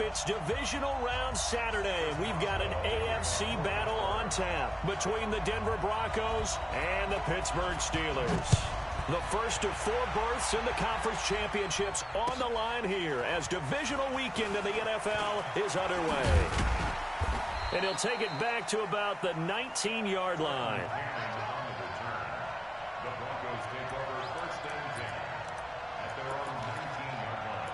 It's divisional round Saturday, and we've got an AFC battle on tap between the Denver Broncos and the Pittsburgh Steelers. The first of 4 berths in the conference championships on the line here as divisional weekend in the NFL is underway. And he'll take it back to about the 19-yard line. The Broncos take over first and 10 at their own 19-yard line.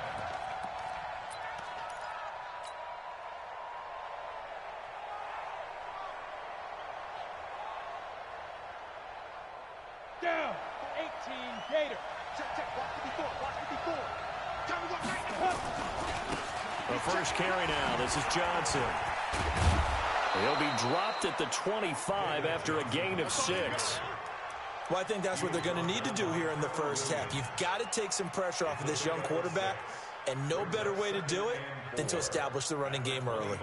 Down, 18, Gator. Check, watch the before. The first carry now. This is Johnson. He'll be dropped at the 25 after a gain of 6. Well, I think that's what they're going to need to do here in the first half. You've got to take some pressure off of this young quarterback, and no better way to do it than to establish the running game early.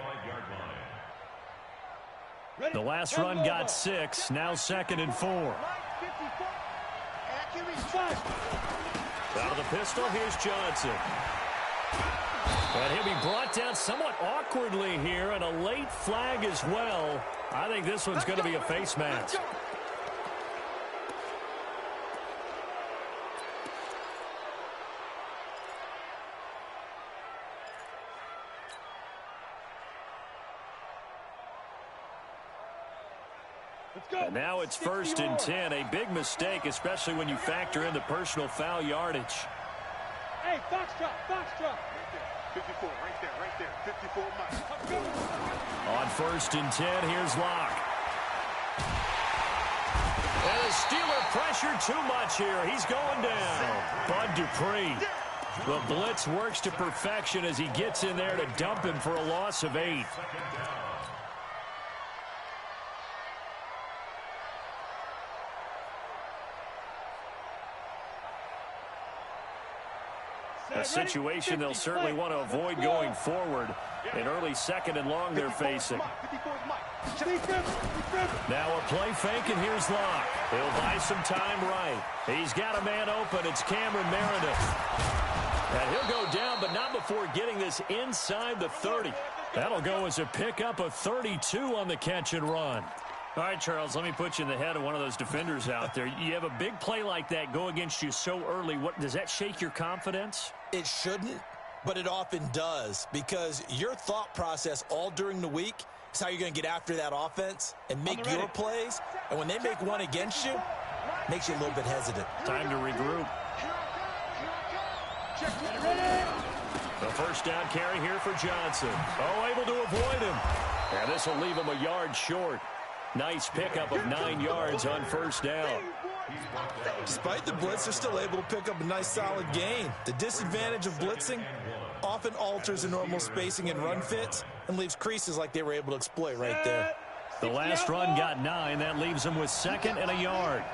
The last run got 6. Now 2nd and 4. Out of the pistol, here's Johnson. And he'll be brought down somewhat awkwardly here, and a late flag as well. I think this one's going to be a face mask. And now it's 1st and 10. A big mistake, especially when you factor in the personal foul yardage. Hey, Foxtrot. 54, right there. 54 miles. On 1st and 10, here's Locke. And the Steeler pressure too much here. He's going down. Bud Dupree. The blitz works to perfection as he gets in there to dump him for a loss of 8. A situation they'll certainly want to avoid going forward. An early 2nd and long they're facing. Now a play fake, and here's Locke. He'll buy some time right. He's got a man open. It's Cameron Meredith. And he'll go down, but not before getting this inside the 30. That'll go as a pickup of 32 on the catch and run. All right, Charles, let me put you in the head of one of those defenders out there. You have a big play like that go against you so early. What does that shake your confidence? It shouldn't, but it often does, because your thought process all during the week is how you're going to get after that offense and make your plays. And when they make one against you, it makes you a little bit hesitant. Time to regroup. The first down carry here for Johnson. Oh, able to avoid him. And this will leave him a yard short. Nice pickup of 9 yards on 1st down. Despite the blitz, they're still able to pick up a nice solid gain. The disadvantage of blitzing often alters the normal spacing and run fits and leaves creases like they were able to exploit right there. The last run got 9. That leaves them with 2nd and a yard.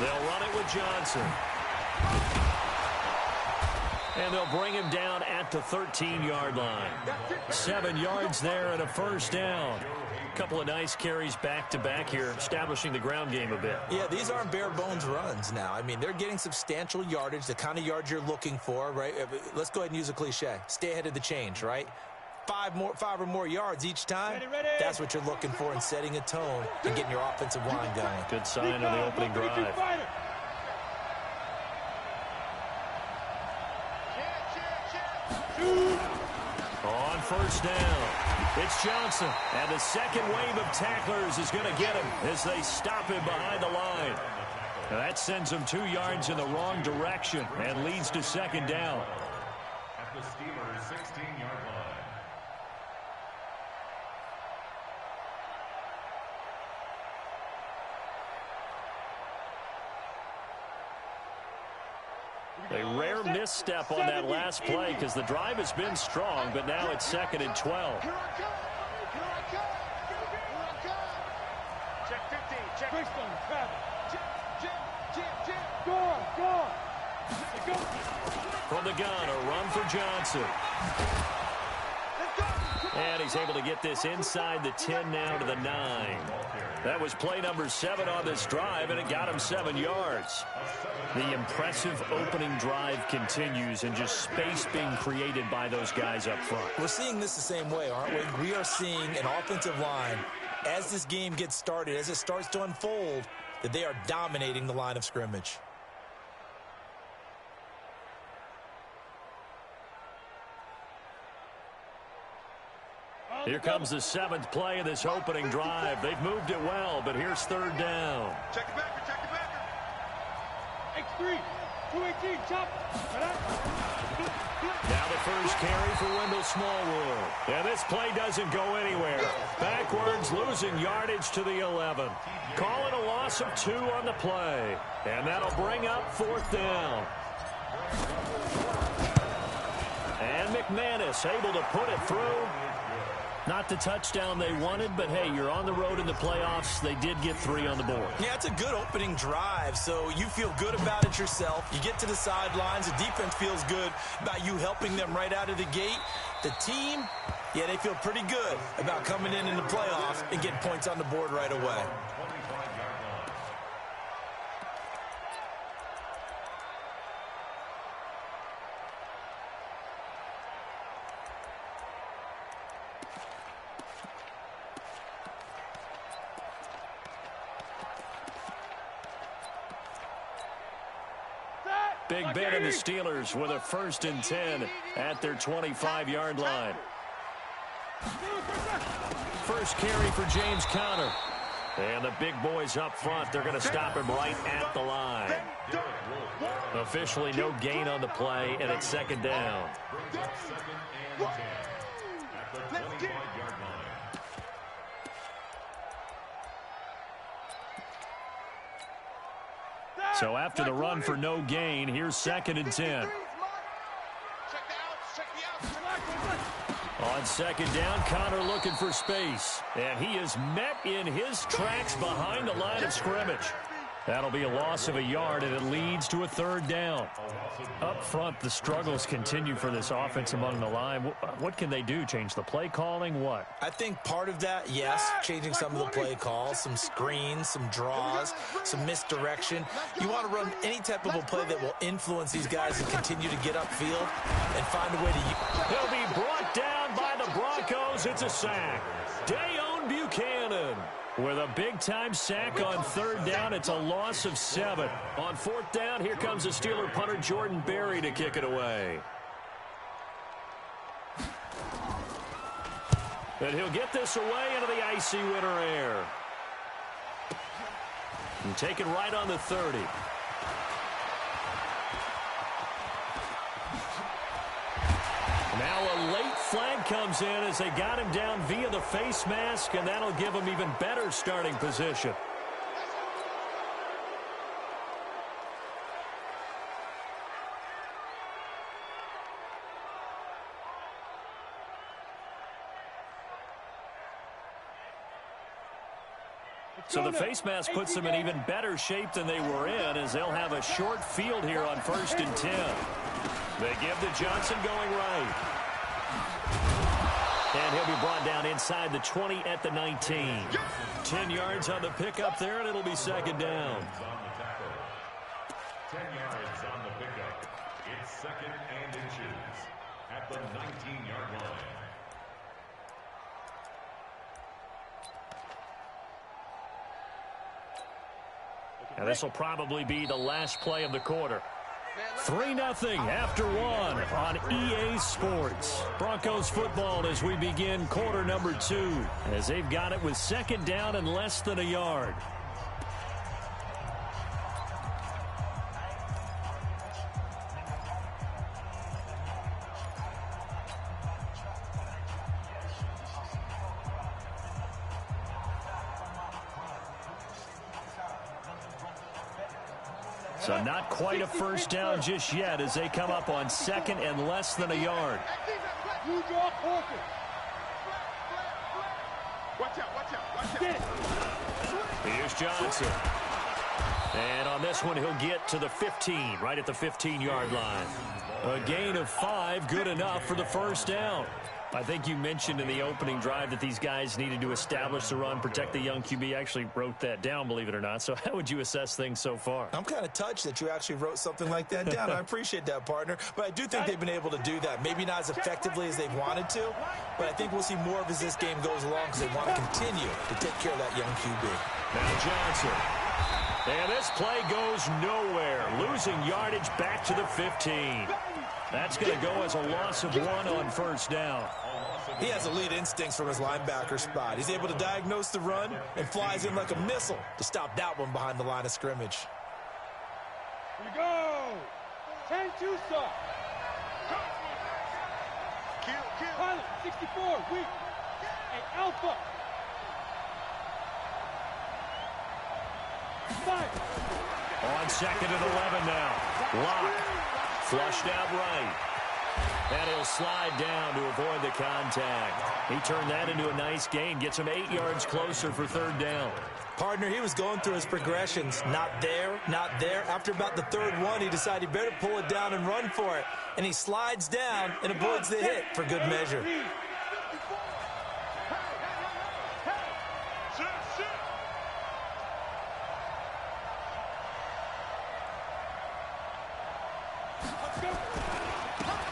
They'll run it with Johnson. And they'll bring him down at the 13-yard line. 7 yards there and a 1st down. Couple of nice carries back-to-back here, establishing the ground game a bit. Yeah, these aren't bare-bones runs now. I mean, they're getting substantial yardage, the kind of yards you're looking for, right? Let's go ahead and use a cliche. Stay ahead of the change, right? 5 or more yards each time. That's what you're looking for in setting a tone and getting your offensive line going. Good sign of the opening drive. On 1st down, it's Johnson. And the second wave of tacklers is going to get him as they stop him behind the line. Now that sends him 2 yards in the wrong direction and leads to 2nd down. At the Steelers' 16-yard line. A rare misstep on that last play because the drive has been strong, but now it's 2nd and 12. Check 15, check. Go. From the gun, a run for Johnson. And he's able to get this inside the 10 now to the 9. That was play number 7 on this drive, and it got him 7 yards. The impressive opening drive continues, and just space being created by those guys up front. We're seeing this the same way, aren't we? We are seeing an offensive line, as this game gets started, as it starts to unfold, that they are dominating the line of scrimmage. Here comes the 7th play of this opening drive. They've moved it well, but here's 3rd down. Check it back, check it back. X3, 218, chop. Now the first carry for Wendell Smallwood. And this play doesn't go anywhere. Backwards, losing yardage to the 11. Call it a loss of 2 on the play. And that'll bring up 4th down. And McManus able to put it through. Not the touchdown they wanted, but hey, you're on the road in the playoffs. They did get 3 on the board. Yeah, it's a good opening drive, so you feel good about it yourself. You get to the sidelines. The defense feels good about you helping them right out of the gate. The team, yeah, they feel pretty good about coming in the playoffs and getting points on the board right away. Big Ben and the Steelers with a 1st and 10 at their 25-yard line. First carry for James Conner. And the big boys up front, they're going to stop him right at the line. Officially no gain on the play, and it's 2nd down. So after the run for no gain, here's 2nd and 10. On 2nd down, Conner looking for space. And he is met in his tracks behind the line of scrimmage. That'll be a loss of a yard, and it leads to a 3rd down. Up front, the struggles continue for this offense among the line. What can they do? Change the play calling? What? I think part of that, yes, changing some of the play calls, some screens, some draws, some misdirection. You want to run any type of a play that will influence these guys and continue to get upfield and find a way to use. He'll be brought down by the Broncos. It's a sack. Dayon Buchanan with a big-time sack on 3rd down. It's a loss of 7. On 4th down, here comes the Steeler punter Jordan Berry to kick it away. And he'll get this away into the icy winter air. And take it right on the 30. Now a late flag comes in as they got him down via the face mask, and that'll give him even better starting position. So the face mask puts them in even better shape than they were in, as they'll have a short field here on 1st and 10. They give to Johnson going right. And he'll be brought down inside the 20 at the 19. 10 yards on the pickup there, and it'll be 2nd down. 10 yards on the pickup. It's 2nd and inches at the 19-yard line. And this will probably be the last play of the quarter. 3-0 after 1 on EA Sports. Broncos football as we begin quarter number 2, as they've got it with 2nd down and less than a yard. So not quite a 1st down just yet as they come up on 2nd and less than a yard. Watch out, watch out, watch out. Here's Johnson. And on this one, he'll get to the 15, right at the 15-yard line. A gain of 5, good enough for the 1st down. I think you mentioned in the opening drive that these guys needed to establish the run, protect the young QB. I actually wrote that down, believe it or not. So how would you assess things so far? I'm kind of touched that you actually wrote something like that down. I appreciate that, partner. But I do think they've been able to do that. Maybe not as effectively as they've wanted to, but I think we'll see more of as this game goes along because they want to continue to take care of that young QB. Now Johnson. And this play goes nowhere. Losing yardage back to the 15. That's going to go as a loss of 1 on first down. He has elite instincts from his linebacker spot. He's able to diagnose the run and flies in like a missile to stop that one behind the line of scrimmage. Here we go. 10-2 stop. Kill. Pilot, 64, weak. And Alpha. 5. On second and 11 now. Lock. Flushed out right. And he'll slide down to avoid the contact. He turned that into a nice gain. Gets him 8 yards closer for third down. Partner, he was going through his progressions. Not there, not there. After about the third one, he decided he better pull it down and run for it. And he slides down and avoids the hit for good measure.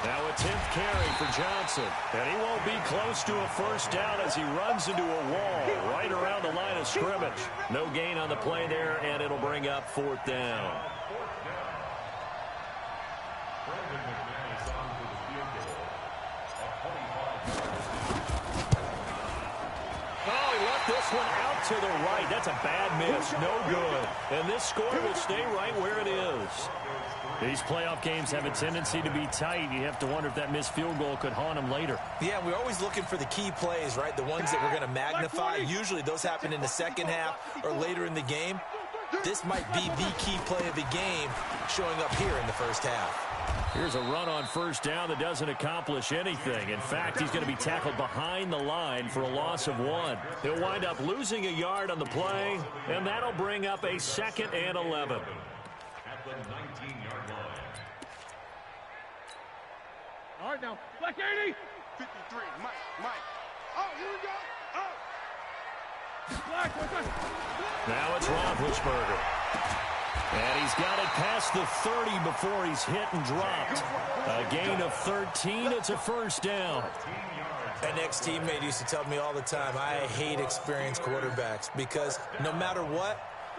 Now a 10th carry for Johnson. And he won't be close to a first down as he runs into a wall right around the line of scrimmage. No gain on the play there, and it'll bring up fourth down. Oh, he left this one out to the right. That's a bad miss. No good. And this score will stay right where it is. These playoff games have a tendency to be tight. You have to wonder if that missed field goal could haunt them later. Yeah, we're always looking for the key plays, right? The ones that we're going to magnify. Usually those happen in the second half or later in the game. This might be the key play of the game showing up here in the first half. Here's a run on first down that doesn't accomplish anything. In fact, he's going to be tackled behind the line for a loss of 1. He'll wind up losing a yard on the play, and that'll bring up a 2nd and 11. At the 19-yard line. All right, now. Black 80. 53, Mike. Oh, here we go. Oh. Black, what's that? Now it's Roethlisberger. And he's got it past the 30 before he's hit and dropped. A gain of 13. It's a first down. An ex-teammate used to tell me all the time, I hate experienced quarterbacks because no matter what,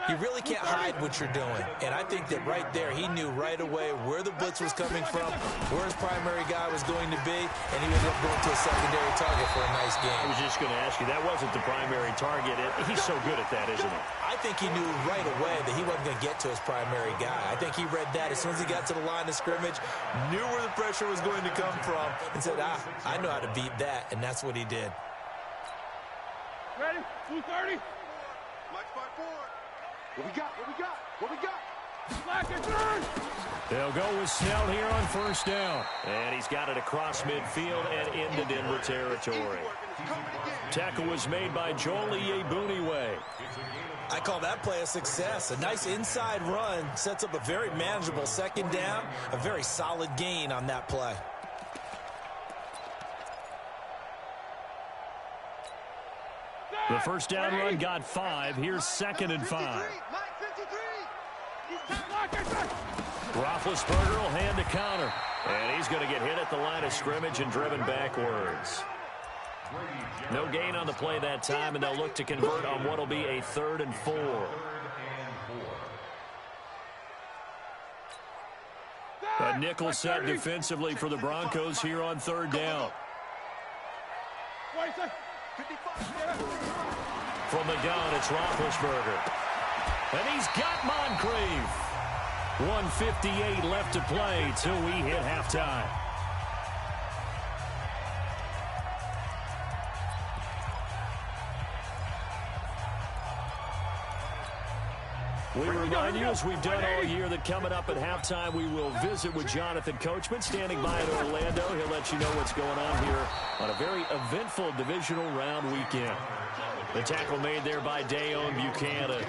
you really can't hide what you're doing. And I think that right there, he knew right away where the blitz was coming from, where his primary guy was going to be, and he ended up going to a secondary target for a nice I game. was just going to ask you, that wasn't the primary target. He's so good at that, isn't he? I think he knew right away that he wasn't going to get to his primary guy. I think he read that as soon as he got to the line of scrimmage, knew where the pressure was going to come from, and said, I know how to beat that, and that's what he did. Ready? 230. Mike spot forward. What we got? Black and turn. They'll go with Snell here on first down. And he's got it across midfield and into Denver territory. Tackle was made by Joel Iyiegbuniwe. I call that play a success. A nice inside run sets up a very manageable second down, a very solid gain on that play. The first down run got 5. Here's 2nd and 5. Roethlisberger will hand the counter. And he's going to get hit at the line of scrimmage and driven backwards. No gain on the play that time, and they'll look to convert on what will be a 3rd and 4. A nickel set defensively for the Broncos here on 3rd down. From the gun, it's Roethlisberger. And he's got Moncrief. 1:58 left to play till we hit halftime. We remind you, as we've done all year, that coming up at halftime, we will visit with Jonathan Coachman standing by in Orlando. He'll let you know what's going on here on a very eventful divisional round weekend. The tackle made there by Dayon Buchanan.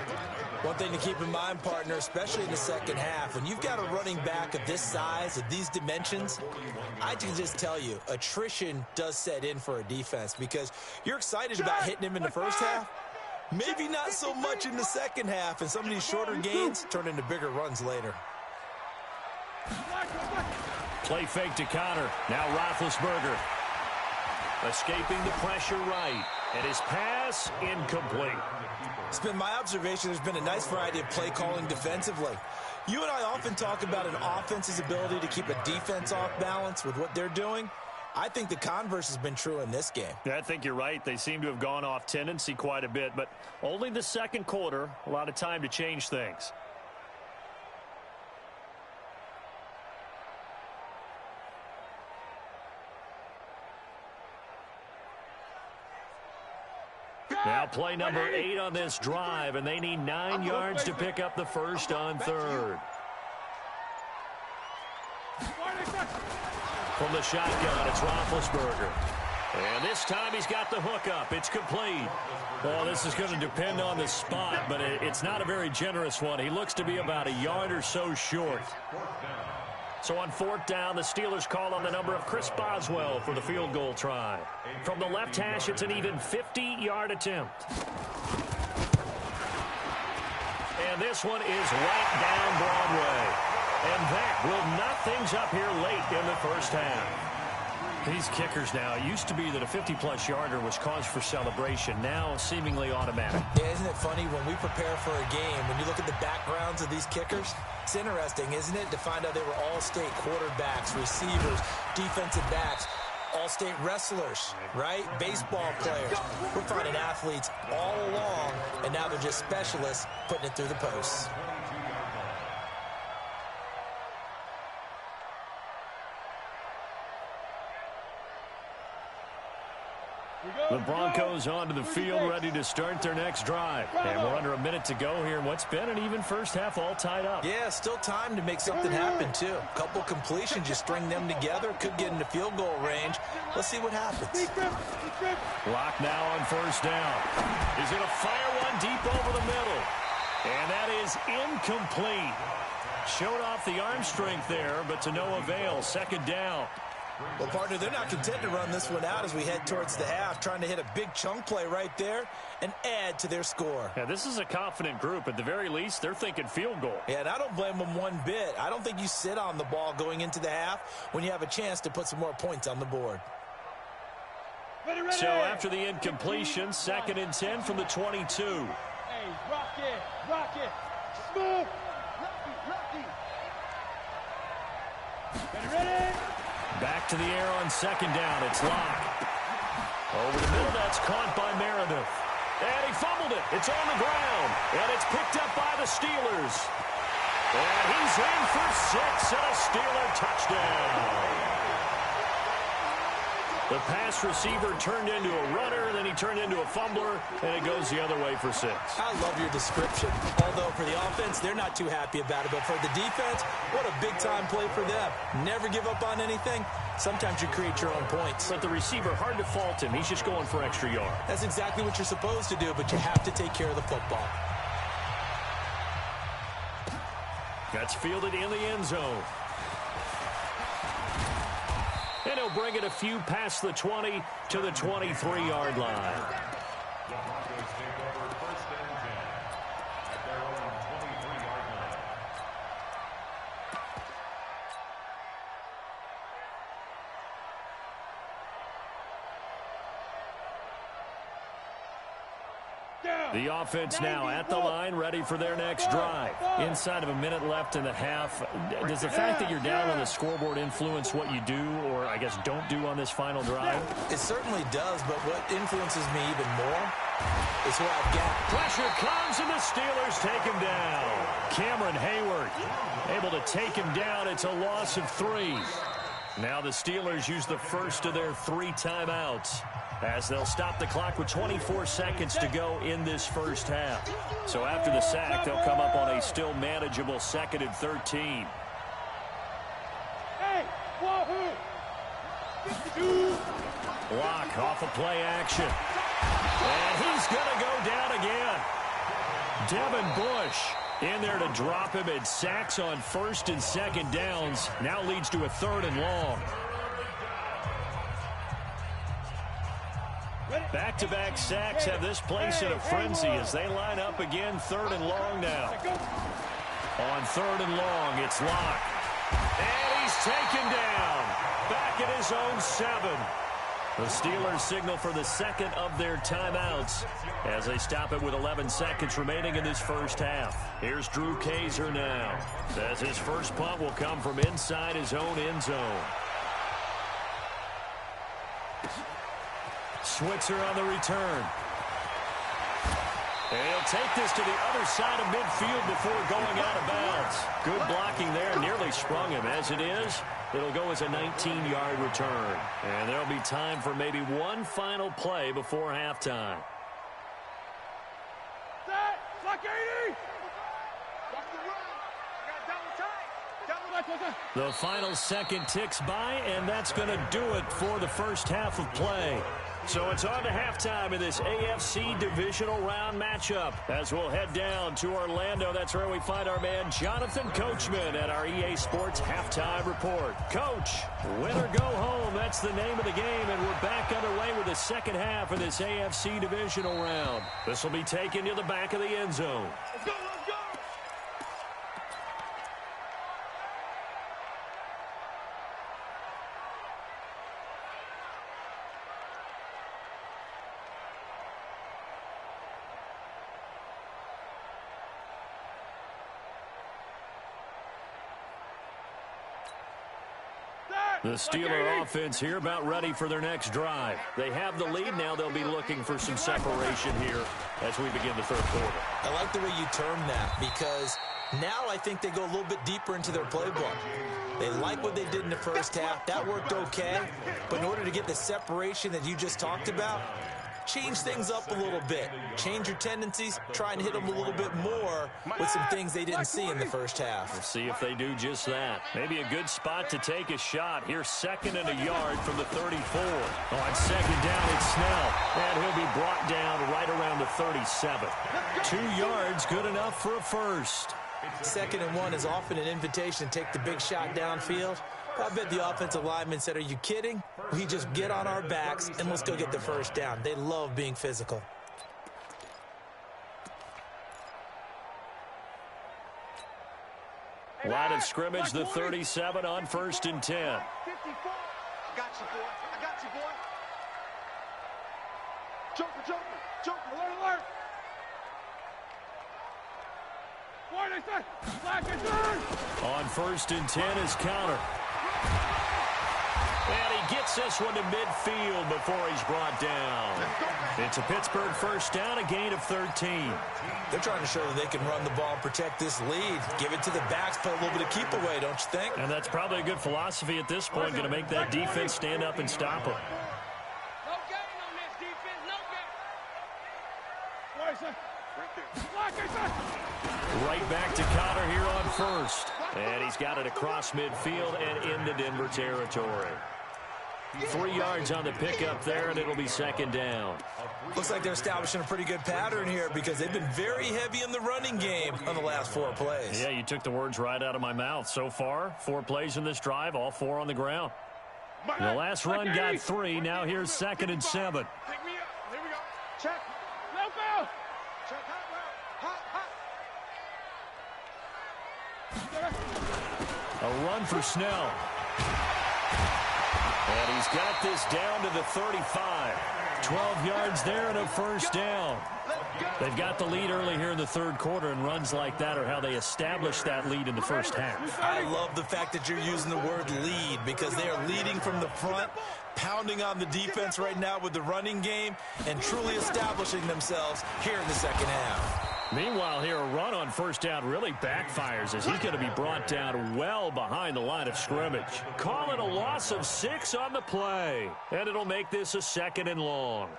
One thing to keep in mind, partner, especially in the second half, when you've got a running back of this size, of these dimensions, I can just tell you, attrition does set in for a defense because you're excited about hitting him in the first half. Maybe not so much in the second half, and some of these shorter gains turn into bigger runs later. Play fake to Connor. Now Roethlisberger. Escaping the pressure right. And his pass incomplete. It's been my observation there's been a nice variety of play calling defensively. You and I often talk about an offense's ability to keep a defense off balance with what they're doing. I think the converse has been true in this game. Yeah, I think you're right. They seem to have gone off tendency quite a bit, but only the second quarter, a lot of time to change things. Now play number 8 on this drive, and they need 9 yards to pick up the first on third. From the shotgun, it's Roethlisberger. And this time he's got the hook up. It's complete. Well, this is going to depend on the spot, but it's not a very generous one. He looks to be about a yard or so short. So on fourth down, the Steelers call on the number of Chris Boswell for the field goal try. From the left hash, it's an even 50-yard attempt. And this one is right down Broadway. And that will knock things up here late in the first half. These kickers now, it used to be that a 50-plus yarder was cause for celebration. Now seemingly automatic. Yeah, isn't it funny when we prepare for a game, when you look at the backgrounds of these kickers, it's interesting, isn't it, to find out they were all-state quarterbacks, receivers, defensive backs, all-state wrestlers, right? Baseball players. We're finding athletes all along, and now they're just specialists putting it through the posts. The Broncos onto the field, ready to start their next drive. And we're under a minute to go here in what's been an even first half all tied up. Yeah, still time to make something happen, too. A couple completions, you string them together, could get into field goal range. Let's see what happens. Lock now on first down. He's going to fire one deep over the middle. And that is incomplete. Showed off the arm strength there, but to no avail. Second down. Well, partner, they're not content to run this one out as we head towards the half, trying to hit a big chunk play right there and add to their score. Yeah, this is a confident group. At the very least, they're thinking field goal. Yeah, and I don't blame them one bit. I don't think you sit on the ball going into the half when you have a chance to put some more points on the board. So after the incompletion, 2nd and 10 from the 22. Hey, rock it, smooth. Ready? Back to the air on second down. It's Locke. Over the middle, that's caught by Meredith. And he fumbled it. It's on the ground. And it's picked up by the Steelers. And he's in for 6 and a Steeler touchdown. The pass receiver turned into a runner, then he turned into a fumbler, and it goes the other way for 6. I love your description. Although for the offense, they're not too happy about it. But for the defense, what a big-time play for them. Never give up on anything. Sometimes you create your own points. But the receiver, hard to fault him. He's just going for extra yard. That's exactly what you're supposed to do, but you have to take care of the football. That's fielded in the end zone. And he'll bring it a few past the 20 to the 23-yard line. The Broncos take over 1st and 10 at their own 23-yard line. The offense now at the line, ready for their next drive. Inside of a minute left in the half, does the fact that you're down on the scoreboard influence what you do, or I guess don't do on this final drive? It certainly does, but what influences me even more is who I've got. Pressure comes, and the Steelers take him down. Cameron Hayward able to take him down. It's a loss of 3. Now the Steelers use the first of their 3 timeouts, as they'll stop the clock with 24 seconds to go in this first half. So after the sack, they'll come up on a still manageable 2nd and 13. Hey, wahoo! Block off of play action. And he's going to go down again. Devin Bush in there to drop him, and sacks on 1st and 2nd downs. Now leads to a 3rd and long. Back-to-back sacks have this place in a frenzy as they line up again. 3rd and long now. On 3rd and long, it's Locke. And he's taken down. Back at his own 7. The Steelers signal for the 2nd of their timeouts as they stop it with 11 seconds remaining in this first half. Here's Drew Kaiser now. Says his first punt will come from inside his own end zone. Switzer on the return. And he'll take this to the other side of midfield before going out of bounds. Good blocking there. Nearly sprung him. As it is, it'll go as a 19-yard return. And there'll be time for maybe one final play before halftime. Set! Block 80! Watch the run! Got double tight! The final second ticks by, and that's going to do it for the first half of play. So it's on to halftime in this AFC divisional round matchup. As we'll head down to Orlando, that's where we find our man Jonathan Coachman at our EA Sports Halftime Report. Coach, win or go home, that's the name of the game, and we're back underway with the second half of this AFC divisional round. This will be taken to the back of the end zone. Let's go, let's go! The Steeler offense here about ready for their next drive. They have the lead. Now they'll be looking for some separation here as we begin the third quarter. I like the way you term that, because now I think they go a little bit deeper into their playbook. They like what they did in the first half. That worked okay. But in order to get the separation that you just talked about, change things up a little bit. Change your tendencies. Try and hit them a little bit more with some things they didn't see in the first half. We'll see if they do just that. Maybe a good spot to take a shot. Here's 2nd and a yard from the 34. On 2nd down, it's Snell. And he'll be brought down right around the 37. 2 yards, good enough for a first. 2nd and 1 is often an invitation to take the big shot downfield. I bet the offensive lineman said, are you kidding? We just get on our backs and let's go get the first down. They love being physical. Line of scrimmage, the 37 on 1st and 10. 54. I got you, boy. I got you, boy. Joker, Joker, Joker. Alert, alert! What is that? Black and turn! On 1st and 10 is counter. And he gets this one to midfield before he's brought down. It's a Pittsburgh first down, a gain of 13. They're trying to show that they can run the ball and protect this lead. Give it to the backs, play a little bit of keep away, don't you think? And that's probably a good philosophy at this point, going to make that defense stand up and stop him. No gain on this defense, no gain. What is that? Black and turn! Right back to Cotter here on 1st. And he's got it across midfield and into Denver territory. 3 yards on the pickup there, and it'll be 2nd down. Looks like they're establishing a pretty good pattern here because they've been very heavy in the running game on the last 4 plays. Yeah, you took the words right out of my mouth. So far, 4 plays in this drive, all 4 on the ground. The last run got 3. Now here's 2nd and 7. Pick me up. Here we go. Check. No foul. Check hot route. Hot, hot. A run for Snell. And he's got this down to the 35. 12 yards there and a first down. They've got the lead early here in the third quarter, and runs like that are how they establish that lead in the first half. I love the fact that you're using the word lead because they are leading from the front, pounding on the defense right now with the running game, and truly establishing themselves here in the second half. Meanwhile, here, a run on first down really backfires as he's going to be brought down well behind the line of scrimmage. Call it a loss of 6 on the play, and it'll make this a 2nd and long.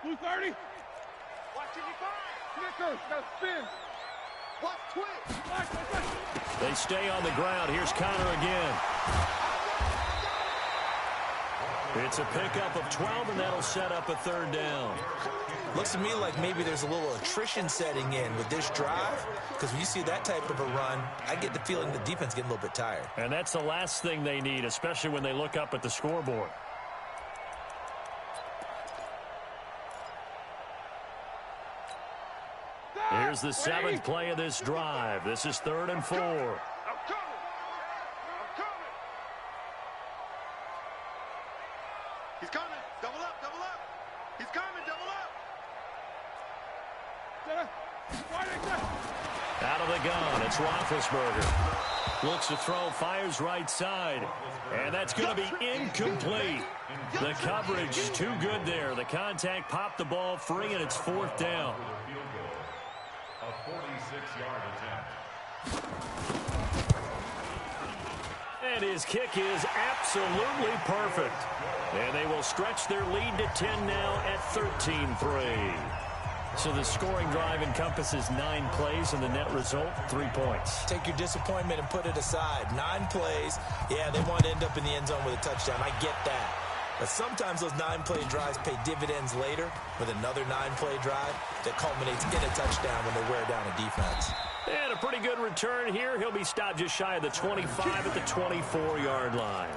Blue 30. Watch it, you find. Snickers, now spin. Watch twitch. They stay on the ground. Here's Connor again. It's a pickup of 12, and that'll set up a 3rd down. Looks to me like maybe there's a little attrition setting in with this drive, because when you see that type of a run, I get the feeling the defense getting a little bit tired. And that's the last thing they need, especially when they look up at the scoreboard. Here's the 7th play of this drive. This is 3rd and 4. I'm coming. I'm coming. He's coming. Double up. Double up. He's coming. Double up. Out of the gun, it's Roethlisberger. Looks to throw, fires right side. And that's going to be incomplete. The coverage too good there. The contact popped the ball free, and it's 4th down. A 46-yard attempt. And his kick is absolutely perfect. And they will stretch their lead to 10 now at 13-3. So the scoring drive encompasses 9 plays, and the net result, 3 points. Take your disappointment and put it aside. 9 plays. Yeah, they want to end up in the end zone with a touchdown. I get that. But sometimes those 9-play drives pay dividends later with another 9-play drive that culminates in a touchdown when they wear down a defense. And a pretty good return here. He'll be stopped just shy of the 25 at the 24-yard line.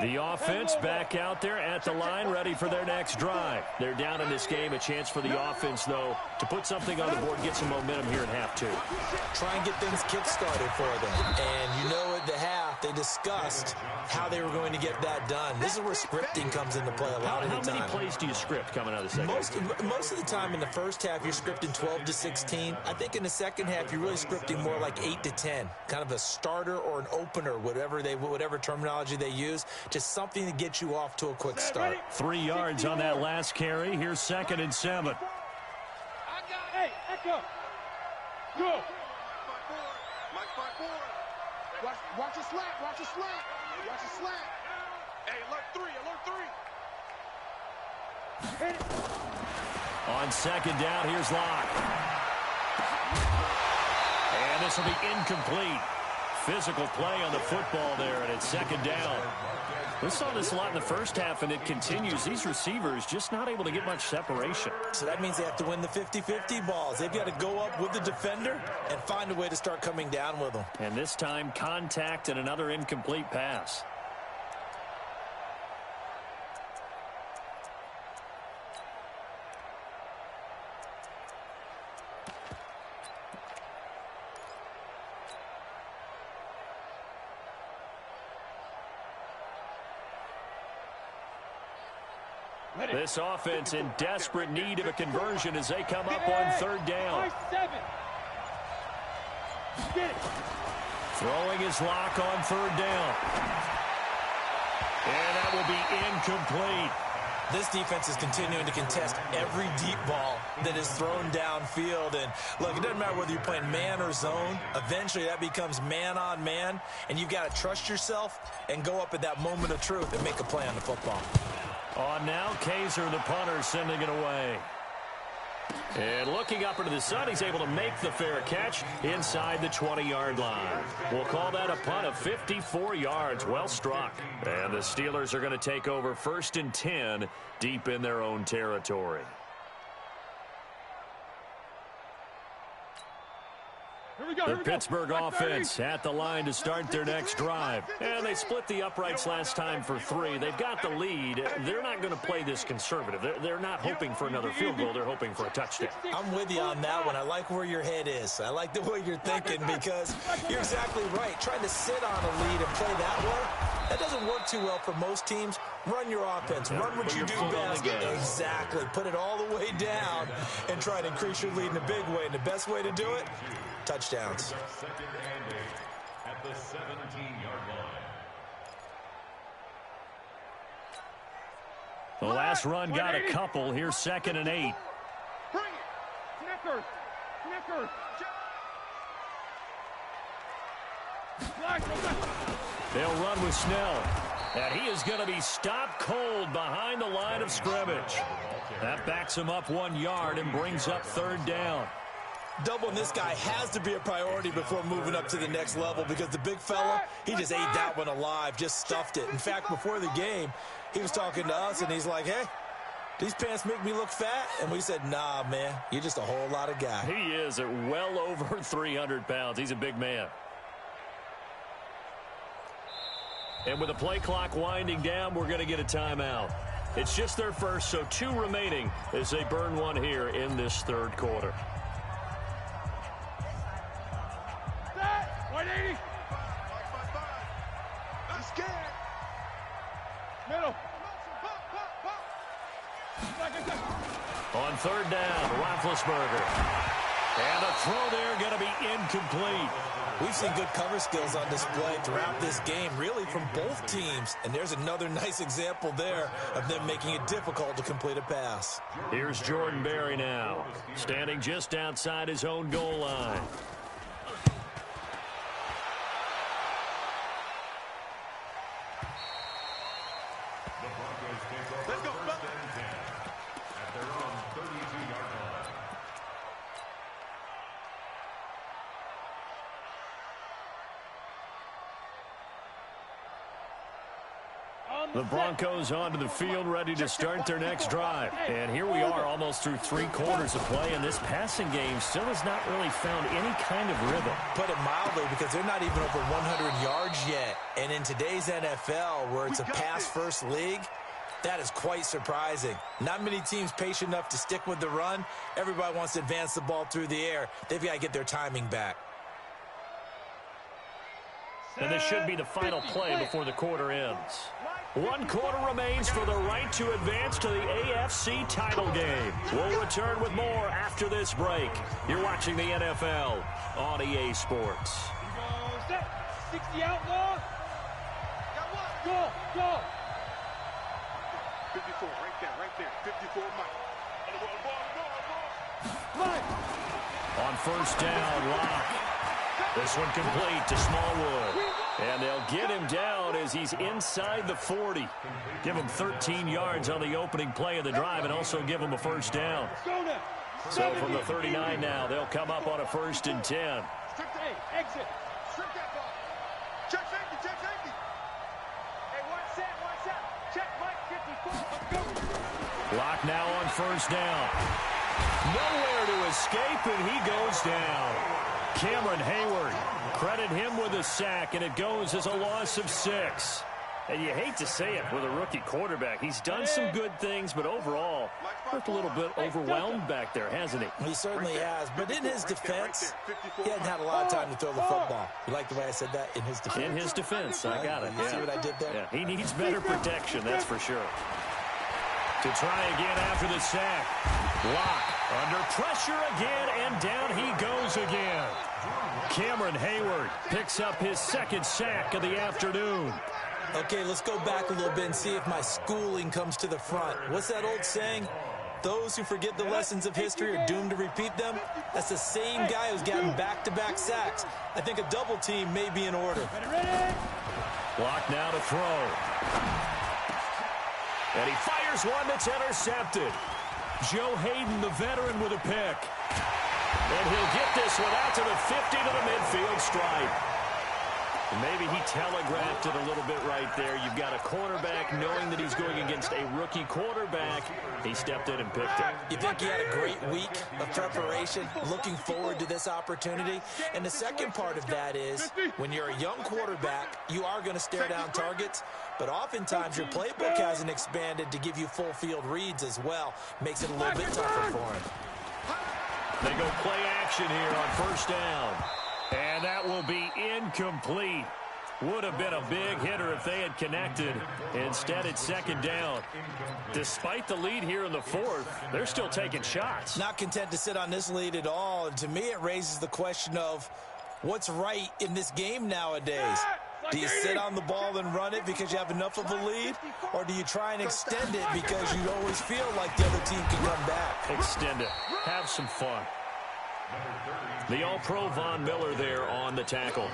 The offense back out there at the line, ready for their next drive. They're down in this game. A chance for the offense, though, to put something on the board, get some momentum here in half 2. Try and get things kick-started for them. And you know at the half, they discussed how they were going to get that done. This is where scripting comes into play a lot of the time. How many plays do you script coming out of the second? Most of the time in the first half, you're scripting 12 to 16. I think in the second half, you're really scripting more like 8 to 10. Kind of a starter or an opener, whatever terminology they use. Just something to get you off to a quick start. 3 yards on that last carry. Here's 2nd and 7. Hey, Echo. Go. Mike 5-4. Watch a slant. Watch a slant. Watch a slant. Hey, alert 3. Alert 3. Hit it. On 2nd down, here's Locke. And this will be incomplete. Physical play on the football there, and it's 2nd down. We saw this a lot in the first half, and it continues. These receivers just not able to get much separation. So that means they have to win the 50-50 balls. They've got to go up with the defender and find a way to start coming down with them. And this time, contact and another incomplete pass. This offense in desperate need of a conversion as they come up on 3rd down. Throwing his Lock on 3rd down. And that will be incomplete. This defense is continuing to contest every deep ball that is thrown downfield. And look, it doesn't matter whether you're playing man or zone. Eventually that becomes man on man. And you've got to trust yourself and go up at that moment of truth and make a play on the football. On now, Kaiser, the punter, sending it away. And looking up into the sun, he's able to make the fair catch inside the 20-yard line. We'll call that a punt of 54 yards. Well struck. And the Steelers are going to take over 1st and 10 deep in their own territory. The Pittsburgh offense at the line to start their next drive. And they split the uprights last time for 3. They've got the lead. They're not going to play this conservative. They're not hoping for another field goal. They're hoping for a touchdown. I'm with you on that one. I like where your head is. I like the way you're thinking because you're exactly right. Trying to sit on a lead and play that way, That doesn't work too well for most teams. Run your offense. Run what you do best. Exactly. Put it all the way down and try to increase your lead in a big way. And the best way to do it, touchdowns. Second and 8 at the 17-yard line. The last run got a couple. Here's 2nd and 8. Bring it. Snickers. They'll run with Snell. And he is going to be stopped cold behind the line of scrimmage. That backs him up 1 yard and brings up 3rd down. Doubling this guy has to be a priority before moving up to the next level because the big fella, he just ate that one alive, just stuffed it. In fact, before the game, he was talking to us, and he's like, hey, these pants make me look fat? And we said, nah, man, you're just a whole lot of guy. He is at well over 300 pounds. He's a big man. And with the play clock winding down, we're going to get a timeout. It's just their first, so 2 remaining as they burn one here in this 3rd quarter. 180. I'm scared. Middle. On 3rd down, Roethlisberger. And the throw there going to be incomplete. We've seen good cover skills on display throughout this game, really from both teams. And there's another nice example there of them making it difficult to complete a pass. Here's Jordan Berry now, standing just outside his own goal line. Let's go, Buck. At their own 32-yard line. The Broncos onto the field, ready to start their next drive. And here we are almost through 3 quarters of play, and this passing game still has not really found any kind of rhythm. Put it mildly, because they're not even over 100 yards yet. And in today's NFL, where it's a pass-first league, that is quite surprising. Not many teams patient enough to stick with the run. Everybody wants to advance the ball through the air. They've got to get their timing back. And this should be the final play before the quarter ends. 1 quarter remains for the right to advance to the AFC title game. We'll return with more after this break. You're watching the NFL on EA Sports. 60 outlaw. Go. 54, right there. 54, Mike. On 1st down, Locke. This one complete to Smallwood. And they'll get him down as he's inside the 40. Give him 13 yards on the opening play of the drive and also give him a 1st down. So from the 39 now, they'll come up on a 1st and 10. Hey, exit. Strip that ball. Check safety. Hey, one set. Check Mike 54. Let's go. Locke now on 1st down. Nowhere to escape, and he goes down. Cameron Hayward, credit him with a sack, and it goes as a loss of 6. And you hate to say it with a rookie quarterback. He's done some good things, but overall, looked a little bit overwhelmed back there, hasn't he? He certainly has. But in his defense, he hasn't had a lot of time to throw the football. You like the way I said that? In his defense? In his defense, I got it. You see what I did there? Yeah, he needs better protection, that's for sure. To try again after the sack. Locke under pressure again, and down he goes again. Cameron Hayward picks up his 2nd sack of the afternoon. Okay, let's go back a little bit and see if my schooling comes to the front. What's that old saying? Those who forget the lessons of history are doomed to repeat them. That's the same guy who's gotten back-to-back sacks. I think a double team may be in order. Locke now to throw. And he fires one that's intercepted. Joe Hayden, the veteran, with a pick. And he'll get this one out to the 50 to the midfield stripe. And maybe he telegraphed it a little bit right there. You've got a quarterback knowing that he's going against a rookie quarterback. He stepped in and picked it. You think he had a great week of preparation, looking forward to this opportunity? And the second part of that is, when you're a young quarterback, you are going to stare down targets, but oftentimes your playbook hasn't expanded to give you full field reads as well. Makes it a little bit tougher for him. They go play action here on 1st down. And that will be incomplete. Would have been a big hitter if they had connected. Instead, it's second down. Despite the lead here in the fourth, they're still taking shots. Not content to sit on this lead at all. And to me, it raises the question of what's right in this game nowadays. Do you sit on the ball and run it because you have enough of a lead? Or do you try and extend it because you always feel like the other team can come back? Extend it. Have some fun. The All-Pro Von Miller there on the tackle.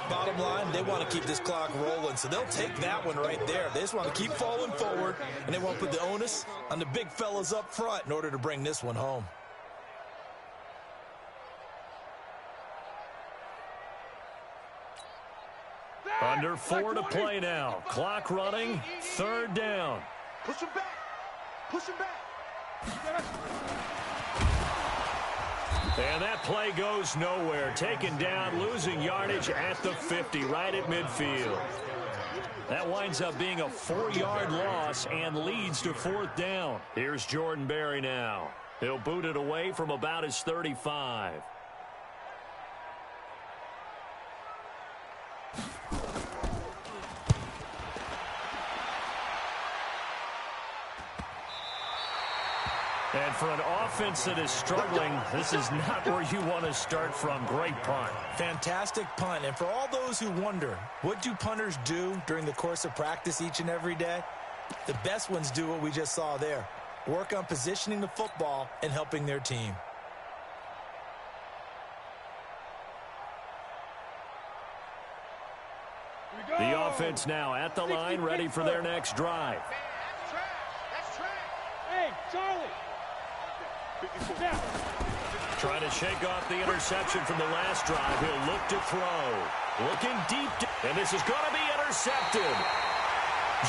Bottom line, they want to keep this clock rolling, so they'll take that one right there. They just want to keep falling forward, and they want to put the onus on the big fellas up front in order to bring this one home. Under 4 to play now. Clock running. Third down. Push him back. Push him back. And that play goes nowhere. Taken down, losing yardage at the 50, right at midfield. That winds up being a 4-yard loss and leads to fourth down. Here's Jordan Berry now. He'll boot it away from about his 35. And for an offense that is struggling, this is not where you want to start from. Great punt. Fantastic punt. And for all those who wonder, what do punters do during the course of practice each and every day? The best ones do what we just saw there. Work on positioning the football and helping their team. The offense now at the line, ready for their next drive. That's trash. Hey, Charlie. Trying to shake off the interception from the last drive. He'll look to throw. Looking deep. And this is going to be intercepted.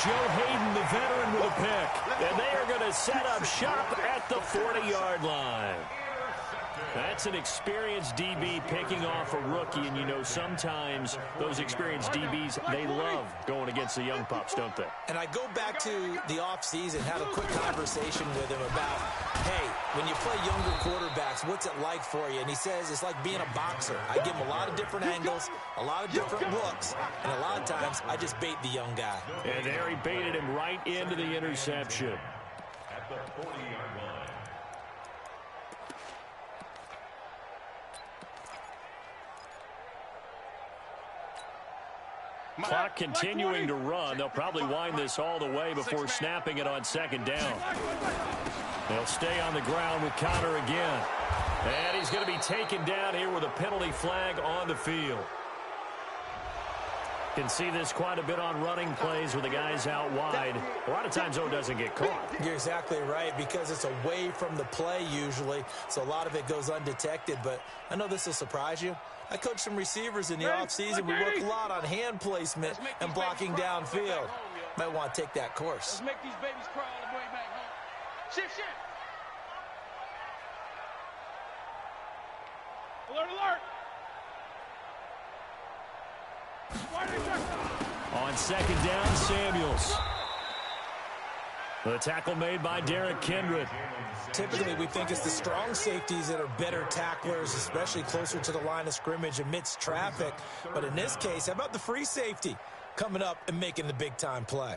Joe Hayden, the veteran, with a pick. And they are going to set up shop at the 40-yard line. That's an experienced DB picking off a rookie, and you know sometimes those experienced DBs, they love going against the young pups, don't they? And I go back to the offseason, had a quick conversation with him about, hey, when you play younger quarterbacks, what's it like for you? And he says it's like being a boxer. I give him a lot of different angles, a lot of different looks, and a lot of times I just bait the young guy. And there he baited him right into the interception. At the 40-yard line. Clock continuing to run. They'll probably wind this all the way before snapping it on second down. They'll stay on the ground with Connor again. And he's going to be taken down here with a penalty flag on the field. Can see this quite a bit on running plays with the guys out wide. A lot of times, though, it doesn't get caught. You're exactly right, because it's away from the play usually, so a lot of it goes undetected. But I know this will surprise you. I coached some receivers in the offseason. We work a lot on hand placement and blocking downfield. Might want to take that course. Let's make these babies cry all the way back home. Shift. Alert, alert. On second down, Samuels. The tackle made by Derek Kindred. Typically, we think it's the strong safeties that are better tacklers, especially closer to the line of scrimmage amidst traffic. But in this case, how about the free safety coming up and making the big-time play?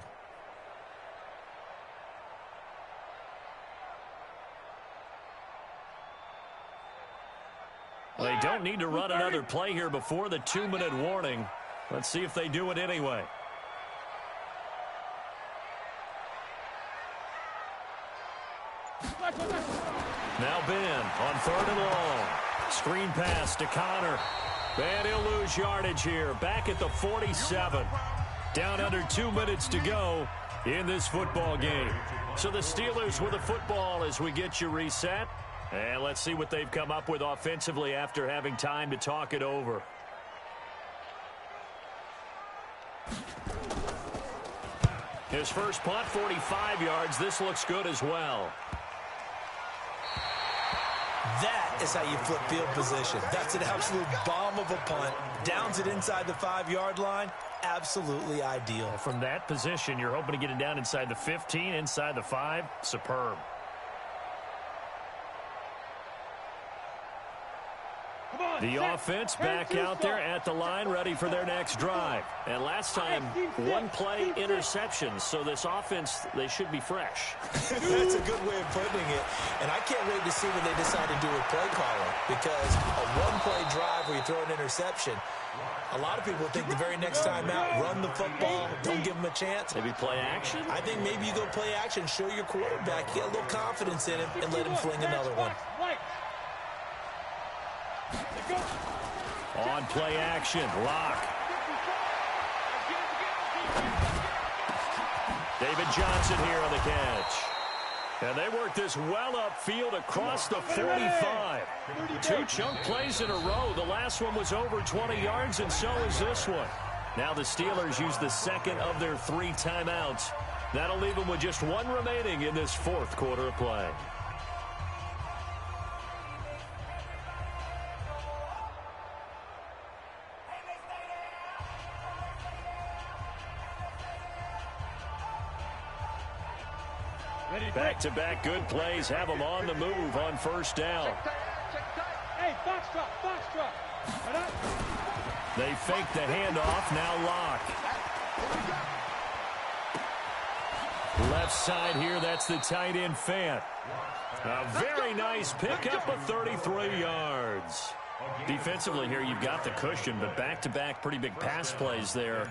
They don't need to run another play here before the 2-minute warning. Let's see if they do it anyway. Now Ben on third and long. Screen pass to Connor. And he'll lose yardage here. Back at the 47. Down under 2 minutes to go in this football game. So the Steelers with the football as we get you reset. And let's see what they've come up with offensively after having time to talk it over. His first punt, 45 yards. This looks good as well. That is how you flip field position. That's an absolute bomb of a punt. Downs it inside the 5-yard line. Absolutely ideal. From that position, you're hoping to get it down inside the 15, inside the 5. Superb. Come on. The offense back out there at the line, ready for their next drive. And last time, one-play interceptions. So this offense, they should be fresh. That's a good way of putting it. And I can't wait to see what they decide to do with play calling. Because a one-play drive where you throw an interception, a lot of people think the very next time out, run the football, don't give them a chance. Maybe play action? I think maybe you go play action, show your quarterback, get a little confidence in him, and let him fling another one. On play action, Lock. David Johnson here on the catch. And they work this well upfield across the 45. 2 chunk plays in a row. The last one was over 20 yards, and so is this one. Now the Steelers use the second of their 3 timeouts. That'll leave them with just 1 remaining in this 4th quarter of play. Back-to-back good plays have them on the move on first down. Hey, box drop. They fake the handoff, now Lock. Left side here, that's the tight end Fant. A very nice pickup of 33 yards. Defensively here, you've got the cushion, but back-to-back pretty big pass plays there.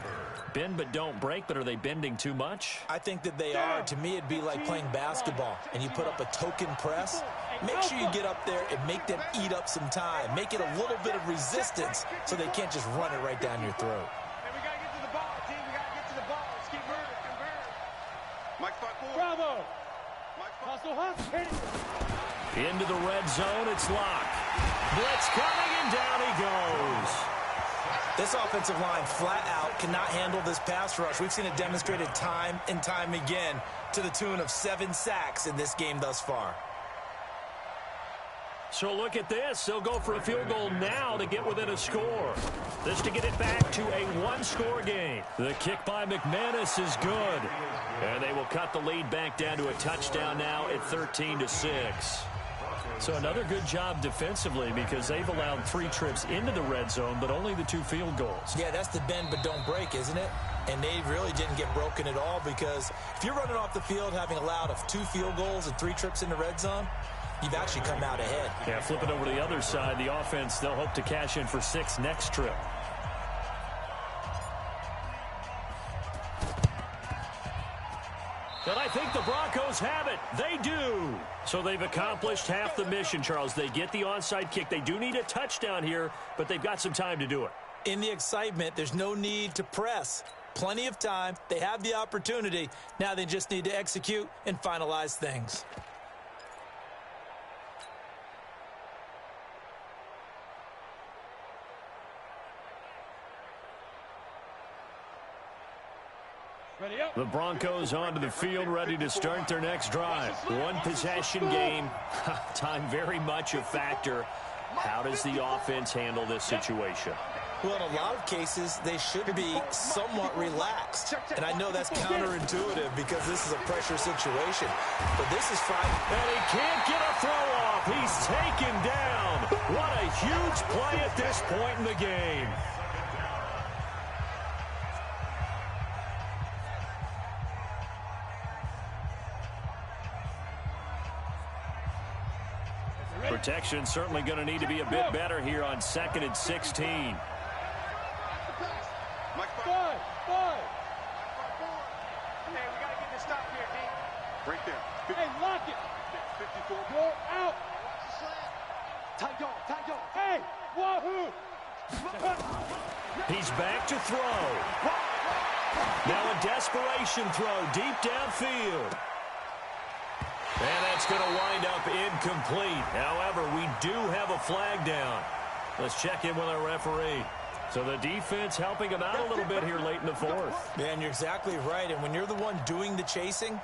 Bend but don't break, but are they bending too much? I think that they are. To me, it'd be like playing basketball, and you put up a token press. Make sure you get up there and make them eat up some time. Make it a little bit of resistance so they can't just run it right down your throat. Hey, we got to get to the ball, team. We got to get to the ball. Let's keep moving. Mike spot 4. Bravo. Mike spot. Hustle. Hit it. Into the red zone, it's Lock. Blitz coming, and down he goes. This offensive line flat out cannot handle this pass rush. We've seen it demonstrated time and time again to the tune of 7 sacks in this game thus far. So look at this. They'll go for a field goal now to get within a score. This to get it back to a 1-score game. The kick by McManus is good. And they will cut the lead back down to a touchdown now at 13-6. So another good job defensively because they've allowed 3 trips into the red zone, but only the 2 field goals. Yeah, that's the bend but don't break, isn't it? And they really didn't get broken at all because if you're running off the field having allowed 2 field goals and 3 trips in the red zone, you've actually come out ahead. Yeah, flip it over to the other side. The offense, they'll hope to cash in for 6 next trip. But I think the Broncos have it. They do. So they've accomplished half the mission, Charles. They get the onside kick. They do need a touchdown here, but they've got some time to do it. In the excitement, there's no need to press. Plenty of time. They have the opportunity. Now they just need to execute and finalize things. The Broncos onto the field, ready to start their next drive. 1 possession game. Time very much a factor. How does the offense handle this situation? Well, in a lot of cases, they should be somewhat relaxed. And I know that's counterintuitive because this is a pressure situation. But this is fine. And he can't get a throw off. He's taken down. What a huge play at this point in the game. Protection certainly going to need to be a bit better here on 2nd and 16. Five. Hey, we got to get this stop here, D. Right there. Hey, lock it. 54. Go out. Tight go. Hey, wahoo. He's back to throw. Now a desperation throw deep downfield. And that's going to wind up incomplete. However, we do have a flag down. Let's check in with our referee. So the defense helping him out a little bit here late in the 4th. Man, you're exactly right. And when you're the one doing the chasing,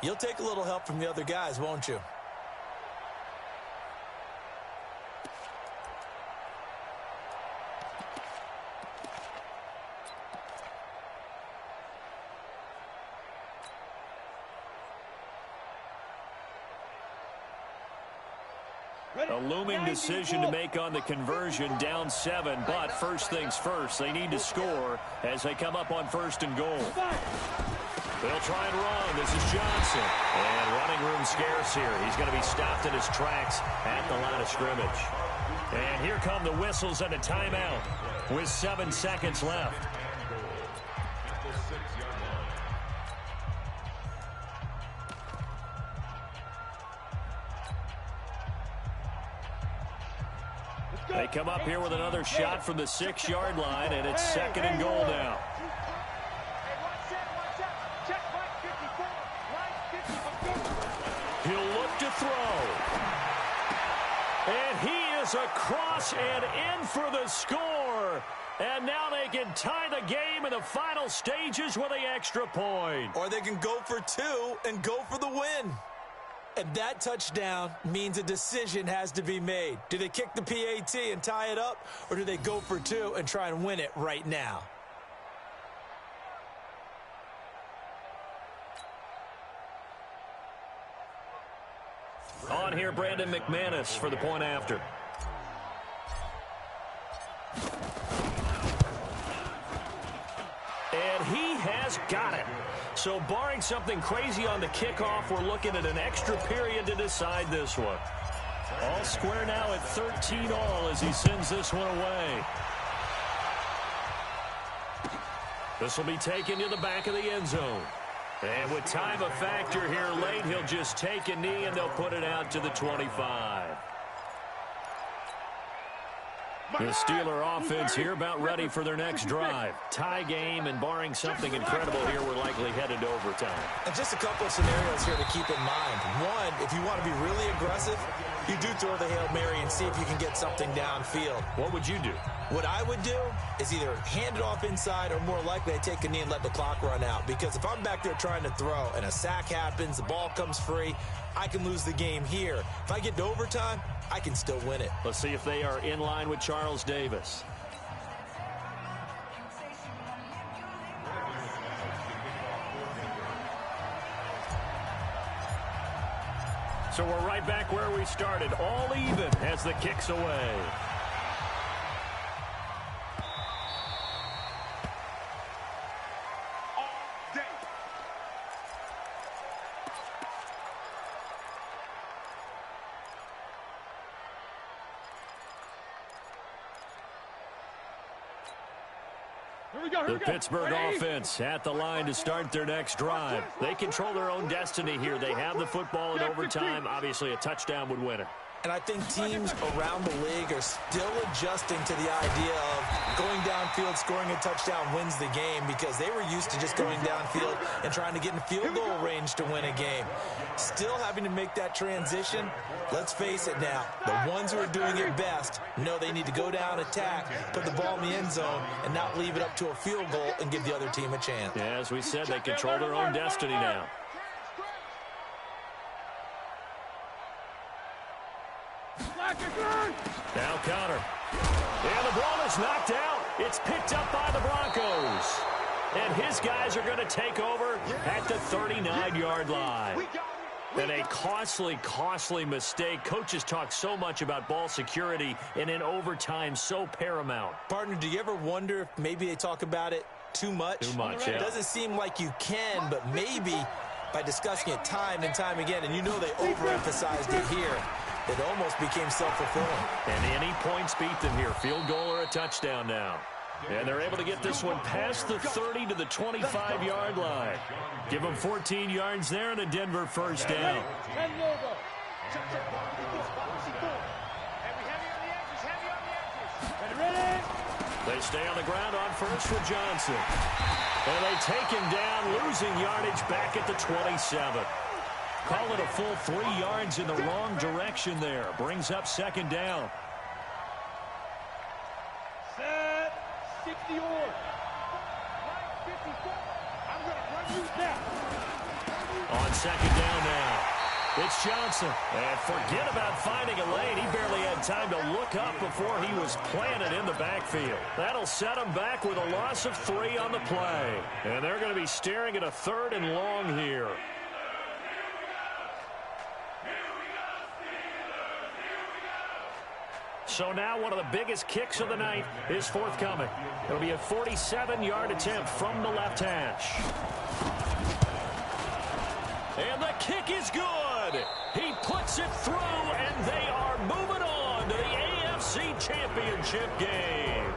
you'll take a little help from the other guys, won't you? A looming decision to make on the conversion, down 7. But first things first, they need to score as they come up on 1st and goal. They'll try and run. This is Johnson. And running room scarce here. He's going to be stopped in his tracks at the line of scrimmage. And here come the whistles and a timeout with 7 seconds left. They come up here with another shot from the 6-yard line, and it's 2nd and goal now. He'll look to throw. And he is across and in for the score. And now they can tie the game in the final stages with the extra point. Or they can go for 2 and go for the win. And that touchdown means a decision has to be made. Do they kick the PAT and tie it up, or do they go for 2 and try and win it right now? On here, Brandon McManus for the point after. And he has got it. So barring something crazy on the kickoff, we're looking at an extra period to decide this one. All square now at 13 all as he sends this one away. This will be taken to the back of the end zone. And with time a factor here late, he'll just take a knee and they'll put it out to the 25. The Steeler offense here about ready for their next drive. Tie game, and barring something incredible here, we're likely headed to overtime. And just a couple of scenarios here to keep in mind. One, if you want to be really aggressive, you do throw the Hail Mary and see if you can get something downfield. What would you do? What I would do is either hand it off inside, or more likely I take a knee and let the clock run out. Because if I'm back there trying to throw and a sack happens, the ball comes free, I can lose the game here. If I get to overtime, I can still win it. Let's see if they are in line with Charles Davis. So we're right back where we started, all even as the kick's away. The Pittsburgh offense at the line to start their next drive. They control their own destiny here. They have the football in overtime. Obviously, a touchdown would win it. And I think teams around the league are still adjusting to the idea of going downfield, scoring a touchdown wins the game, because they were used to just going downfield and trying to get in field goal range to win a game. Still having to make that transition. Let's face it now, the ones who are doing it best know they need to go down, attack, put the ball in the end zone, and not leave it up to a field goal and give the other team a chance. Yeah, as we said, they control their own destiny now. Now counter. And the ball is knocked out. It's picked up by the Broncos. And his guys are going to take over at the 39-yard line. And a costly mistake. Coaches talk so much about ball security, and in overtime, so paramount. Partner, do you ever wonder if maybe they talk about it too much? Too much, yeah. It doesn't seem like you can, but maybe by discussing it time and time again, and you know they overemphasized it here, it almost became self-fulfilling. And any points beat them here. Field goal or a touchdown now. And they're able to get this one past the 30 to the 25-yard line. Give them 14 yards there and a Denver first down. They stay on the ground on first with Johnson. And they take him down, losing yardage back at the 27. Call it a full 3 yards in the wrong direction there. Brings up second down. Set 60 or. Right 54. I'm going to run you now. On second down now. It's Johnson. And forget about finding a lane. He barely had time to look up before he was planted in the backfield. That'll set him back with a loss of 3 on the play. And they're going to be staring at a 3rd and long here. So now one of the biggest kicks of the night is forthcoming. It'll be a 47-yard attempt from the left hash. And the kick is good. He puts it through, and they are moving on to the AFC Championship game.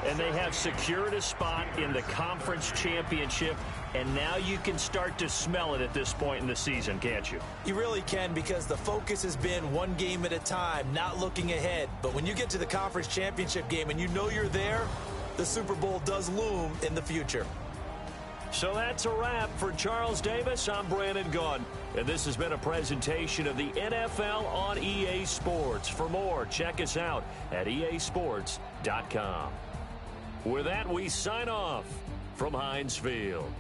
And they have secured a spot in the conference championship, and now you can start to smell it at this point in the season, can't you? You really can, because the focus has been one game at a time, not looking ahead. But when you get to the conference championship game and you know you're there, the Super Bowl does loom in the future. So that's a wrap for Charles Davis. I'm Brandon Gunn, and this has been a presentation of the NFL on EA Sports. For more, check us out at easports.com. With that, we sign off from Heinz Field.